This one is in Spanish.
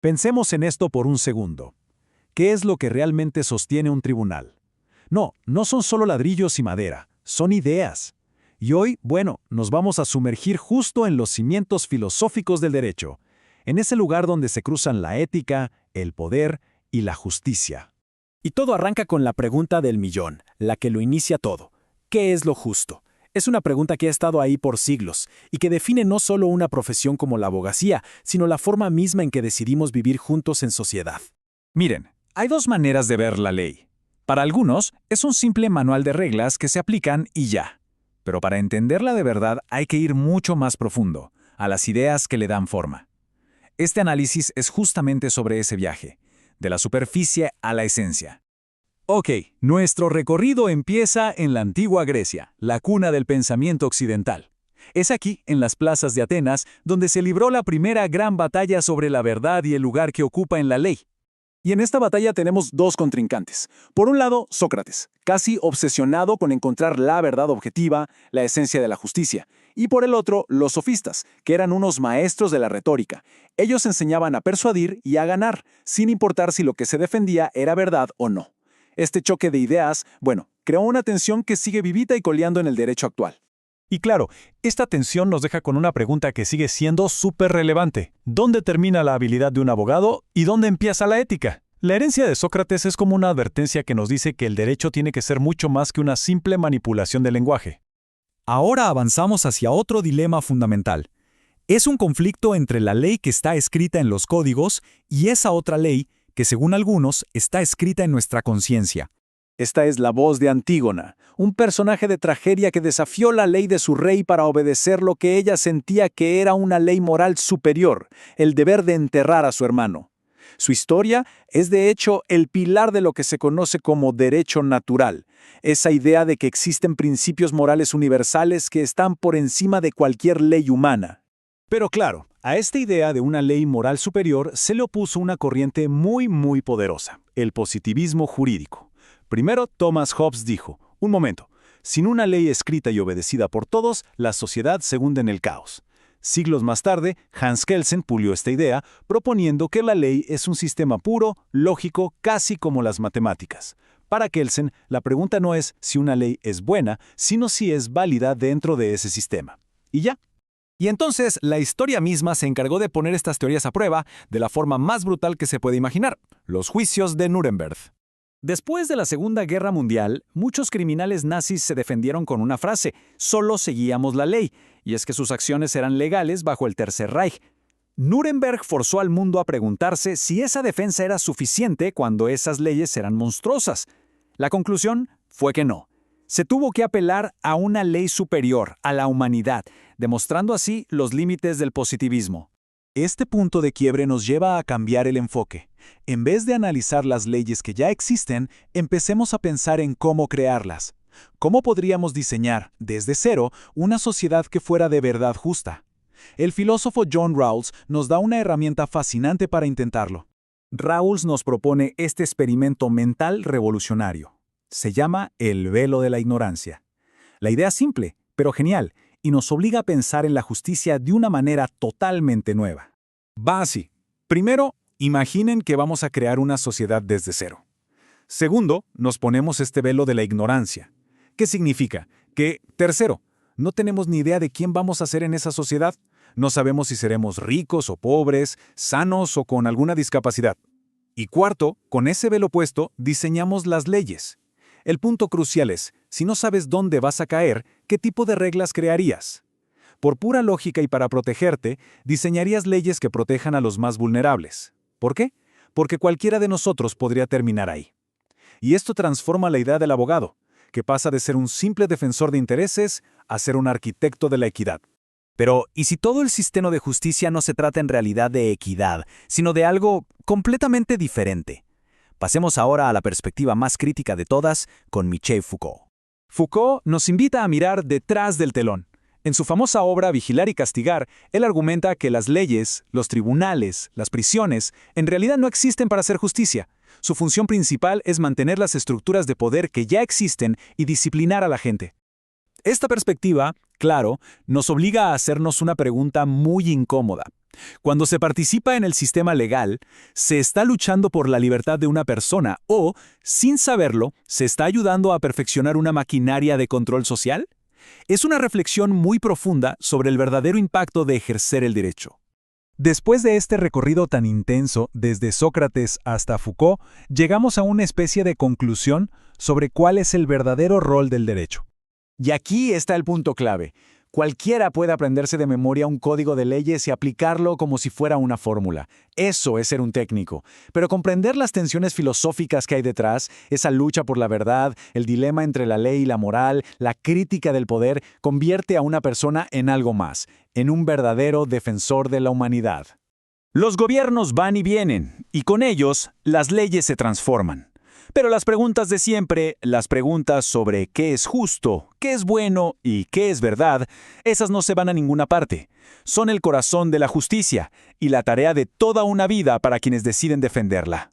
Pensemos en esto por un segundo. ¿Qué es lo que realmente sostiene un tribunal? No son solo ladrillos y madera, son ideas. Y hoy, nos vamos a sumergir justo en los cimientos filosóficos del derecho, en ese lugar donde se cruzan la ética, el poder y la justicia. Y todo arranca con la pregunta del millón, la que lo inicia todo. ¿Qué es lo justo? Es una pregunta que ha estado ahí por siglos y que define no solo una profesión como la abogacía, sino la forma misma en que decidimos vivir juntos en sociedad. Miren, hay dos maneras de ver la ley. Para algunos, es un simple manual de reglas que se aplican y ya. Pero para entenderla de verdad hay que ir mucho más profundo, a las ideas que le dan forma. Este análisis es justamente sobre ese viaje, de la superficie a la esencia. Ok, nuestro recorrido empieza en la antigua Grecia, la cuna del pensamiento occidental. Es aquí, en las plazas de Atenas, donde se libró la primera gran batalla sobre la verdad y el lugar que ocupa en la ley. Y en esta batalla tenemos dos contrincantes. Por un lado, Sócrates, casi obsesionado con encontrar la verdad objetiva, la esencia de la justicia. Y por el otro, los sofistas, que eran unos maestros de la retórica. Ellos enseñaban a persuadir y a ganar, sin importar si lo que se defendía era verdad o no. Este choque de ideas, creó una tensión que sigue vivita y coleando en el derecho actual. Y claro, esta tensión nos deja con una pregunta que sigue siendo súper relevante. ¿Dónde termina la habilidad de un abogado y dónde empieza la ética? La herencia de Sócrates es como una advertencia que nos dice que el derecho tiene que ser mucho más que una simple manipulación del lenguaje. Ahora avanzamos hacia otro dilema fundamental. Es un conflicto entre la ley que está escrita en los códigos y esa otra ley que, según algunos, está escrita en nuestra conciencia. Esta es la voz de Antígona, un personaje de tragedia que desafió la ley de su rey para obedecer lo que ella sentía que era una ley moral superior, el deber de enterrar a su hermano. Su historia es de hecho el pilar de lo que se conoce como derecho natural, esa idea de que existen principios morales universales que están por encima de cualquier ley humana. Pero claro, a esta idea de una ley moral superior se le opuso una corriente muy poderosa, el positivismo jurídico. Primero, Thomas Hobbes dijo, un momento, sin una ley escrita y obedecida por todos, la sociedad se hunde en el caos. Siglos más tarde, Hans Kelsen pulió esta idea, proponiendo que la ley es un sistema puro, lógico, casi como las matemáticas. Para Kelsen, la pregunta no es si una ley es buena, sino si es válida dentro de ese sistema. Y ya. Y entonces, la historia misma se encargó de poner estas teorías a prueba de la forma más brutal que se puede imaginar, los juicios de Nuremberg. Después de la Segunda Guerra Mundial, muchos criminales nazis se defendieron con una frase: solo seguíamos la ley, y es que sus acciones eran legales bajo el Tercer Reich. Nuremberg forzó al mundo a preguntarse si esa defensa era suficiente cuando esas leyes eran monstruosas. La conclusión fue que no. Se tuvo que apelar a una ley superior, a la humanidad, demostrando así los límites del positivismo. Este punto de quiebre nos lleva a cambiar el enfoque. En vez de analizar las leyes que ya existen, empecemos a pensar en cómo crearlas. ¿Cómo podríamos diseñar, desde cero, una sociedad que fuera de verdad justa? El filósofo John Rawls nos da una herramienta fascinante para intentarlo. Rawls nos propone este experimento mental revolucionario. Se llama el velo de la ignorancia. La idea es simple, pero genial, y nos obliga a pensar en la justicia de una manera totalmente nueva. Va así. Primero, imaginen que vamos a crear una sociedad desde cero. Segundo, nos ponemos este velo de la ignorancia. ¿Qué significa? Que, tercero, no tenemos ni idea de quién vamos a ser en esa sociedad. No sabemos si seremos ricos o pobres, sanos o con alguna discapacidad. Y cuarto, con ese velo puesto, diseñamos las leyes. El punto crucial es, si no sabes dónde vas a caer, ¿qué tipo de reglas crearías? Por pura lógica y para protegerte, diseñarías leyes que protejan a los más vulnerables. ¿Por qué? Porque cualquiera de nosotros podría terminar ahí. Y esto transforma la idea del abogado, que pasa de ser un simple defensor de intereses a ser un arquitecto de la equidad. Pero, ¿y si todo el sistema de justicia no se trata en realidad de equidad, sino de algo completamente diferente? Pasemos ahora a la perspectiva más crítica de todas, con Michel Foucault. Foucault nos invita a mirar detrás del telón. En su famosa obra Vigilar y Castigar, él argumenta que las leyes, los tribunales, las prisiones, en realidad no existen para hacer justicia. Su función principal es mantener las estructuras de poder que ya existen y disciplinar a la gente. Esta perspectiva, claro, nos obliga a hacernos una pregunta muy incómoda. Cuando se participa en el sistema legal, se está luchando por la libertad de una persona o, sin saberlo, se está ayudando a perfeccionar una maquinaria de control social. Es una reflexión muy profunda sobre el verdadero impacto de ejercer el derecho. Después de este recorrido tan intenso, desde Sócrates hasta Foucault, llegamos a una especie de conclusión sobre cuál es el verdadero rol del derecho. Y aquí está el punto clave. Cualquiera puede aprenderse de memoria un código de leyes y aplicarlo como si fuera una fórmula. Eso es ser un técnico. Pero comprender las tensiones filosóficas que hay detrás, esa lucha por la verdad, el dilema entre la ley y la moral, la crítica del poder, convierte a una persona en algo más, en un verdadero defensor de la humanidad. Los gobiernos van y vienen, y con ellos, las leyes se transforman. Pero las preguntas de siempre, las preguntas sobre qué es justo, qué es bueno y qué es verdad, esas no se van a ninguna parte. Son el corazón de la justicia y la tarea de toda una vida para quienes deciden defenderla.